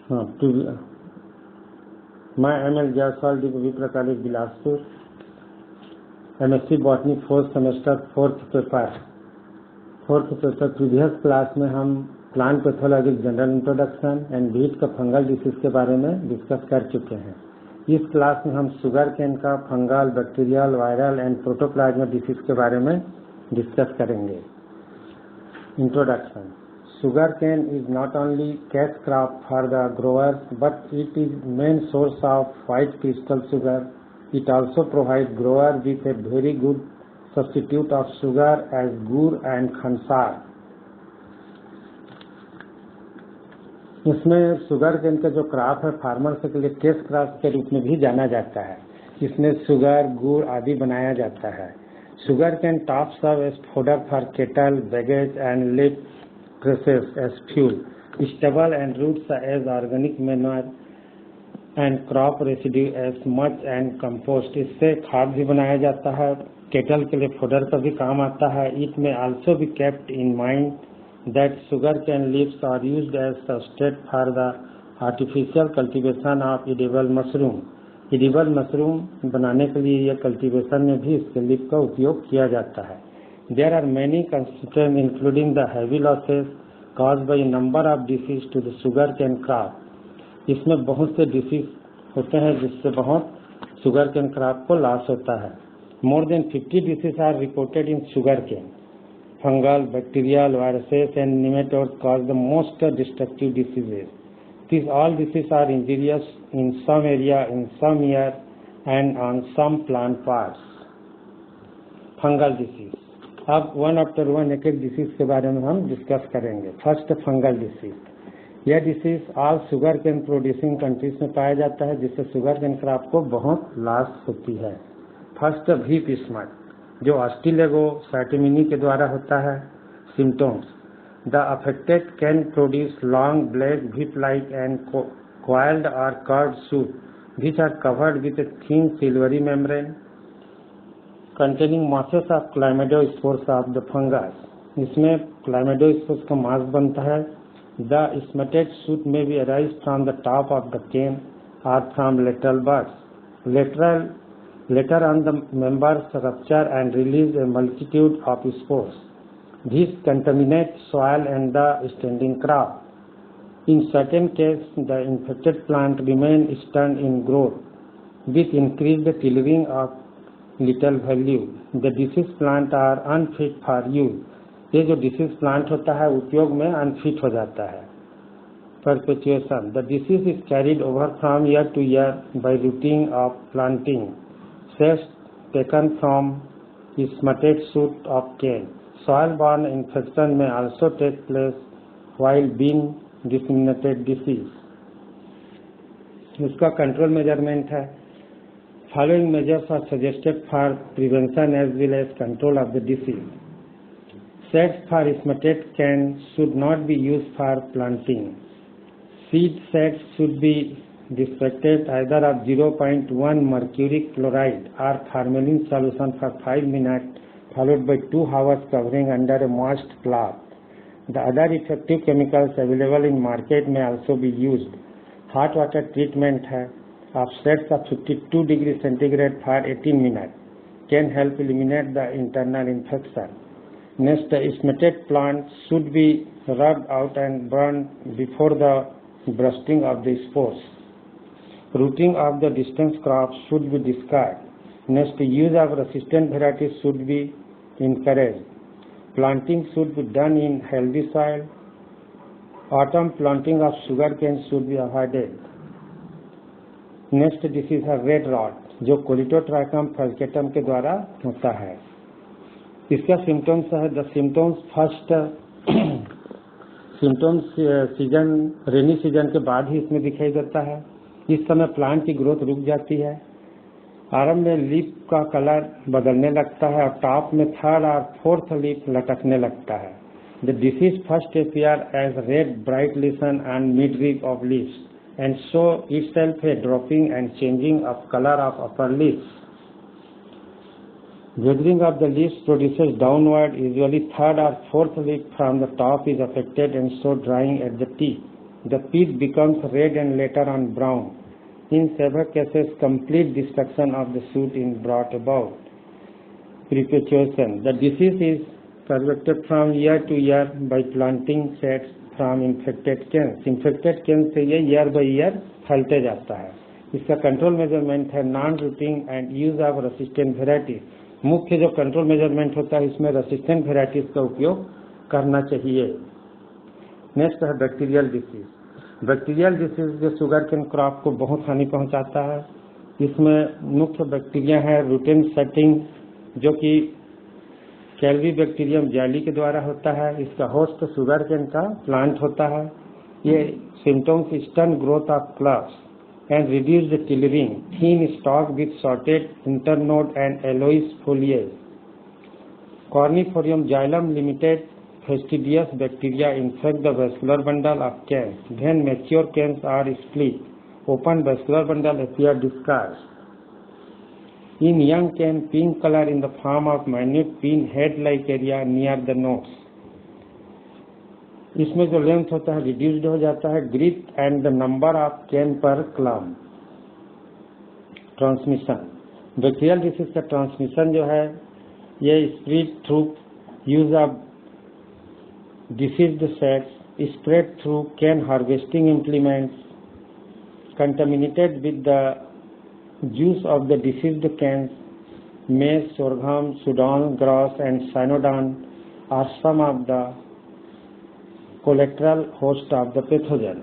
हाँ, मैं एम.एल. जायसवाल, विप्र college Bilaspur, MSc botany 4th semester 4th paper. Previous class में हम plant pathology general introduction and wheat का फंगल डिसीज के बारे में डिस्कस कर चुके हैं। इस क्लास में हम शुगर केन का fungal, bacterial, viral and protoplasma disease के बारे में डिस्कस करेंगे। Introduction. Sugarcane is not only cash crop for the growers, but it is main source of white crystal sugar. It also provides grower with a very good substitute of sugar as gur and khansar. इसमें sugar cane का जो crop है farmers के लिए cash crop के रूप में भी जाना जाता है। इसमें शुगर, गुड़ आदि बनाया जाता है। Sugar cane top serve as fodder for cattle, bagasse and lip process as fuel. Stubble and roots as organic manure and crop residue as mulch and compost. इससे खाद भी बनाया जाता है। केटल के लिए फोडर का भी काम आता है। It may also be kept in mind that sugarcane leaves are used as substrate for the artificial cultivation of edible mushroom. Edible mushroom बनाने के लिए यह कल्टीवेशन में भी इसके लीफ का उपयोग किया जाता है। There are many constituents including the heavy losses caused by a number of diseases to the sugarcane crop. इसमें बहुत से डिसीज होते हैं जिससे बहुत sugarcane crop को लॉस होता है। More than 50 diseases are reported in sugarcane. Fungal, bacterial, viruses and nematodes cause the most destructive diseases. These all diseases are injurious in some area, in some year and on some plant parts. Fungal disease. अब one after one एक एक disease के बारे में हम discuss करेंगे। First, fungal disease. यह disease all sugarcane producing countries में पाया जाता है, जिससे शुगर केन क्रॉप को बहुत लॉस होती है। फर्स्ट, व्हीप स्मट, जो अस्टिलेगो साइटोमिनी के द्वारा होता है। Symptoms: the affected can produce long black whip like and coiled or curved shoot which are covered with a thin silvery membrane containing masses of chlamydospores of the fungus. इसमें chlamydospores का मास बनता है। The smatted shoot may be arise from the top of the cane or from lateral buds. Later on the members rupture and release a multitude of spores. These contaminate soil and the standing crop. In certain cases, the infected plant remain stunned in growth, which increase the tillering of little value. The disease plant are unfit for use. ये जो disease plant होता है उपयोग में unfit हो जाता है। Perpetuation: the disease is carried over from year to year by rooting of planting cells taken from smutted shoot of cane. Soil borne infection में also take place while being disseminated disease. इसका control measurement है। Following measures are suggested for prevention as well as control of the disease. Seeds for smatted cane should not be used for planting. Seed sets should be disinfected either of 0.1 mercuric chloride or formalin solution for 5 minutes, followed by 2 hours covering under a moist cloth. The other effective chemicals available in market may also be used. Hot water treatment है of sets of 52 degrees centigrade for 18 minutes can help eliminate the internal infection. Next, the smatted plant should be rubbed out and burned before the bursting of the spores. Rooting of the distant crops should be discarded. Next, use of resistant varieties should be encouraged. Planting should be done in healthy soil. Autumn planting of sugarcane should be avoided. Next disease है red rot, जो Colletotrichum फल्केटम के द्वारा होता है। इसका symptoms है the symptoms first symptoms season rainy season के बाद ही इसमें दिखाई देता है। इस समय प्लांट की ग्रोथ रुक जाती है। आरंभ में लीफ का कलर बदलने लगता है और टॉप में थर्ड और फोर्थ लीफ लटकने लगता है। The disease first appear as red bright lesion and mid rib of leaves and show itself a dropping and changing of color of upper leaves. Weathering of the leaves produces downward, usually third or fourth leaf from the top is affected and so drying at the tip. the piece becomes red and later on brown. In several cases, complete destruction of the shoot is brought about. Perpetuation. The disease is perpetuated from year to year by planting seeds from infected canes. Infected canes से ये year by year फैलते जाता है। इसका control measurement है non routing and use of resistant varieties. मुख्य जो control measurement होता है इसमें रेसिस्टेंट वेराइटीज का उपयोग करना चाहिए। नेक्स्ट है बैक्टीरियल डिसीज। बैक्टीरियल डिसीज जो शुगर केन क्रॉप को बहुत हानि पहुंचाता है। इसमें मुख्य बैक्टीरिया है रूटेन सेटिंग जो कि कैल्वी बैक्टीरियम जाली के द्वारा होता है। इसका होस्ट शुगर केन का प्लांट होता है। ये symptoms stunt growth of culms and reduce the tillering, thin stalk with shorted internode and aloes foliage. Cornifolium xylem limited fastidious bacteria infect the vascular bundle of canes. When mature canes are split, open vascular bundle appear discarded. In young cane, pink color in the form of minute pin head-like area near the nose. इसमें जो length होता है reduced हो जाता है। Grip and the number of can पर क्लम। Transmission. Bacterial disease का transmission जो है ये spread through use of deceased sets, spread through can harvesting implements, contaminated with the juice of the diseased canes, maize, sorghum, sudan grass and cynodon are some of the collateral host of the pathogen.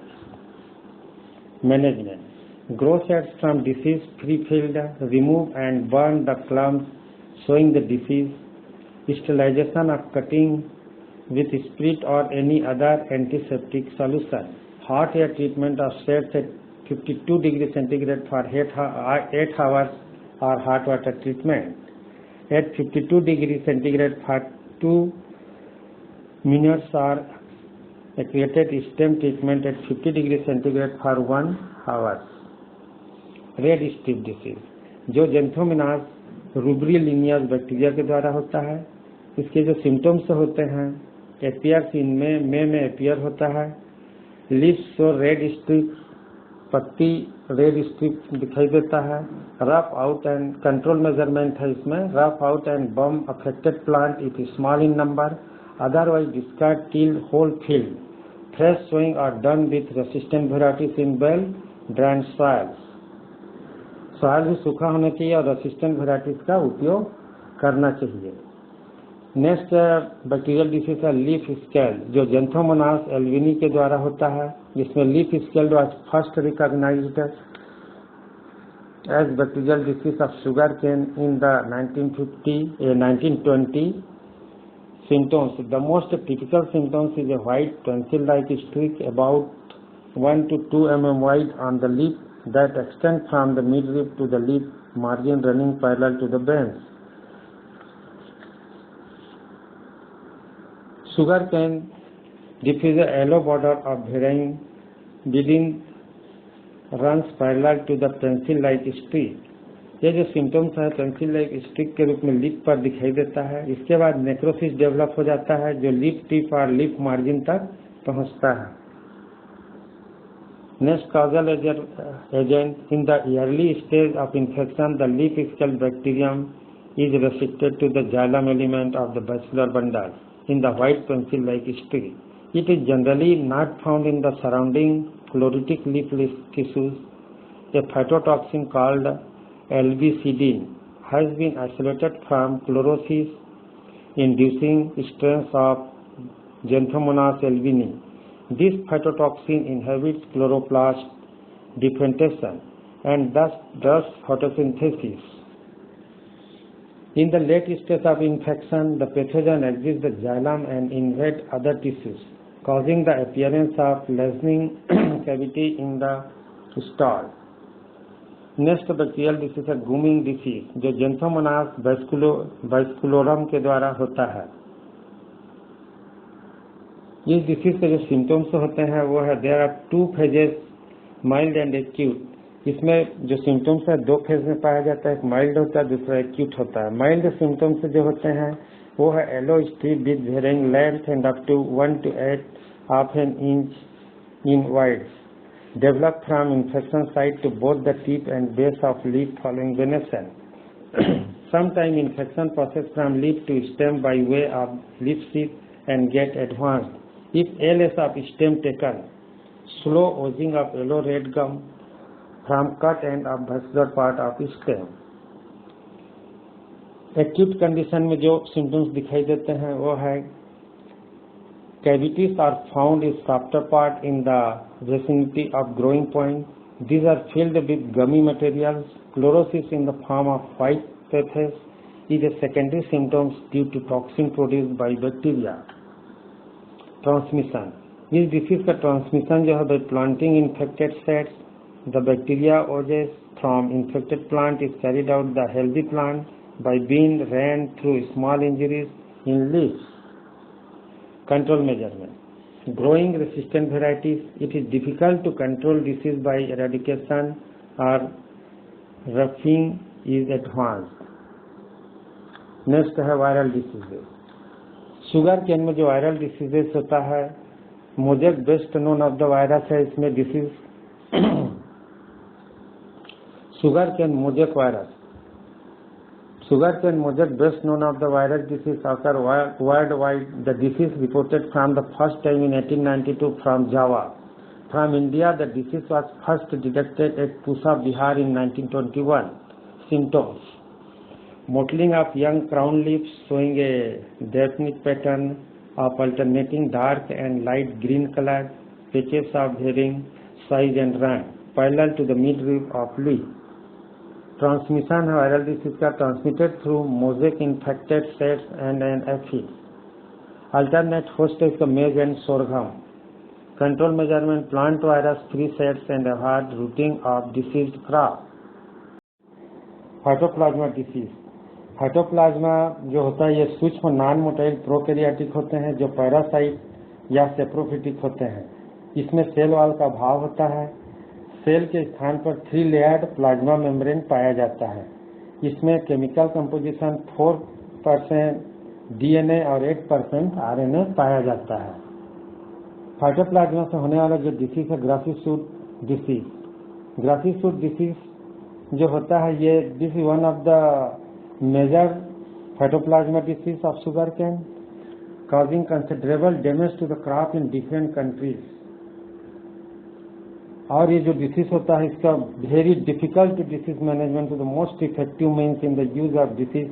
Management. Grow seeds from disease-free field, remove and burn the clumps showing the disease. Sterilization of cutting with spirit or any other antiseptic solution. Hot air treatment of seeds at 52 degrees centigrade for 8 hours or hot water treatment. At 52 degrees centigrade for 2 minutes or created stem treatment at 50 degrees centigrade for 1 hour. Red strip disease जो जेंथोमिनास रूब्रिलिनियस bacteria के द्वारा होता है। इसके जो symptoms होते हैं appears इनमें में एपियर होता है। लीव्स शो रेड स्ट्रिप, पत्ती रेड स्ट्रिप दिखाई देता है। Rough out and control measurement है इसमें rough out and burn affected plant it is small in number, otherwise discard till whole field. Fresh sowing are done with resistant varieties in well dried soils. Soil भी सूखा होना चाहिए और resistant varieties का उपयोग करना चाहिए। नेक्स्ट बैक्टीरियल डिसीज है लीफ स्केल जो जेंथोमोनास एल्विनी के द्वारा होता है। जिसमें leaf scale was first recognized as bacterial disease of sugar cane in the 1920 symptoms. The most typical symptoms is a white pencil-like streak about 1 to 2 mm wide on the lip that extend from the midrib to the lip margin running parallel to the veins. Sugar cane diffuse a yellow border of varying within runs parallel to the pencil-like streak. ये जो symptoms है pencil like stick के रूप में lip पर दिखाई देता है। इसके बाद नेक्रोसिस डेवलप हो जाता है जो लिप टिप और लिप मार्जिन तक पहुंचता है। Next causal agent in the early stage of infection the leaf scald bacterium is restricted to the xylem element of the बैचलर bundle in the white pencil like stick. It is generally not found in the surrounding chlorotic leaf tissues. A phytotoxin called LBCDin has been isolated from chlorosis inducing strains of Xanthomonas elvini. This phytotoxin inhibits chloroplast differentiation and thus does photosynthesis. In the late stage of infection, the pathogen exits the xylem and invades other tissues, causing the appearance of lessening cavity in the stall. Next bacterial disease है गूमिंग disease जो Xanthomonas वैस्कुलोरम के द्वारा होता है। इस disease के जो symptoms होते हैं वो है there are 2 phases mild and acute. इसमें जो सिम्टम्स है 2 फेज में पाया जाता है, एक माइल्ड होता है दूसरा एक्यूट होता है। माइल्ड सिम्टम्स जो होते हैं वो है yellow strip with varying length and up to 1 to 8 half an inch in voids, develop from infection site to both the tip and base of leaf following venation. Sometimes infection passes from leaf to stem by way of leaf sheath and get advanced. If LS of stem taken, slow oozing of yellow-red gum from cut end of vascular part of stem. Acute condition में जो symptoms दिखाई देते हैं वो है cavities are found in softer part in the vicinity of growing point. These are filled with gummy materials. Chlorosis in the form of white pathos is a secondary symptom due to toxin produced by bacteria. Transmission. इस disease का transmission जो है by planting infected seeds. The bacteria ooze from infected plant is carried out the healthy plant by being ran through small injuries in leaves. Control measurement. Growing resistant varieties, it is difficult to control disease by eradication or roughing is advanced. Next है viral diseases. Sugar cane में जो viral diseases होता है, mosaic best known of the virus है. इसमें disease sugar cane mosaic virus. Sugarcane mosaic best known of the virus disease occur worldwide. The disease reported from the first time in 1892 from Java. From India, the disease was first detected at Pusa, Bihar in 1921. Symptoms: mottling of young crown leaves showing a definite pattern of alternating dark and light green color, patches of varying size and rank, parallel to the midrib of leaf. Transmission है viral disease का, transmitted through mosaic infected sets and an aphid. Alternate host है इसका maize and sorghum. Control measurement plant virus free sets and avoid rooting of diseased crop. Phytoplasma disease. Phytoplasma जो होता है ये सूक्ष्म non motile prokaryotic होते हैं जो पैरासाइट या सेप्रोफिटिक होते हैं. इसमें सेल वॉल का अभाव होता है. सेल के स्थान पर 3 लेयर्ड प्लाज्मा मेम्ब्रेन पाया जाता है. इसमें केमिकल कंपोजिशन 4% डीएनए और 8% आरएनए पाया जाता है. फाइटोप्लाज्मा से होने वाला जो डिसीज है ग्राफिसूट डिसीज. ग्राफिसूट डिसीज जो होता है ये this is one of the major phytoplasma disease of sugar cane causing considerable damage to the crop in different countries. और ये जो डिसीज होता है इसका very difficult disease management to the most effective means in the use of disease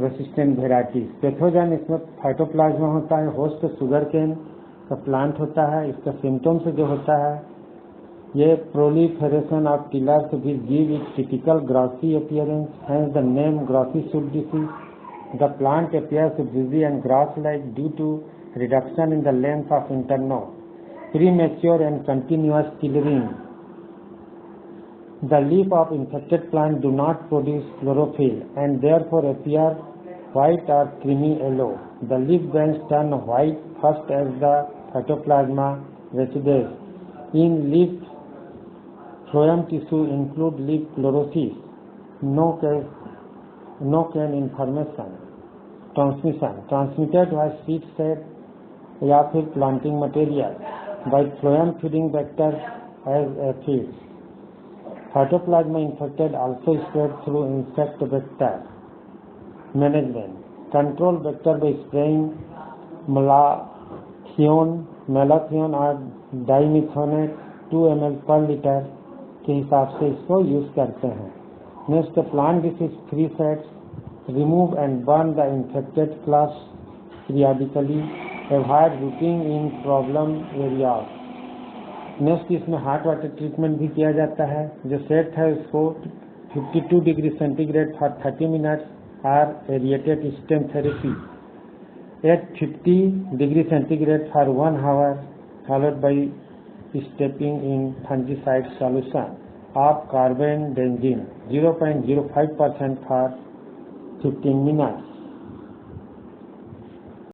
resistant varieties. Pathogen इसमें phytoplasma होता है. Host sugar cane का प्लांट होता है. इसका सिम्टम्स जो होता है ये proliferation of tillers which give it typical grassy appearance, hence the name grassy shoot disease. The plant appears busy and grass-like due to reduction in the length of internode, premature and continuous tillering. The leaf of infected plant do not produce chlorophyll and therefore appear white or creamy yellow. The leaf veins turn white first as the phytoplasma residues. In leaf phloem tissue include leaf chlorosis. No can information. Transmission transmitted by seed set या फिर planting material by phloem feeding vector as aphids. Phytoplasma infected also spread through insect vector. Management: control vector by spraying malathion or dimethionate 2 ml per liter के हिसाब से इसको use करते हैं. Next plant disease free sets. Remove and burn the infected flush periodically. Avoid rooting in problem areas. Next इसमें hot water treatment भी किया जाता है. जो सेट है उसको 52 डिग्री सेंटीग्रेड फॉर 30 मिनट्स और aerated stem therapy at 50 degree centigrade for 1 hour followed by steeping in fungicide solution of carbendazim 0.05% for 15 minutes.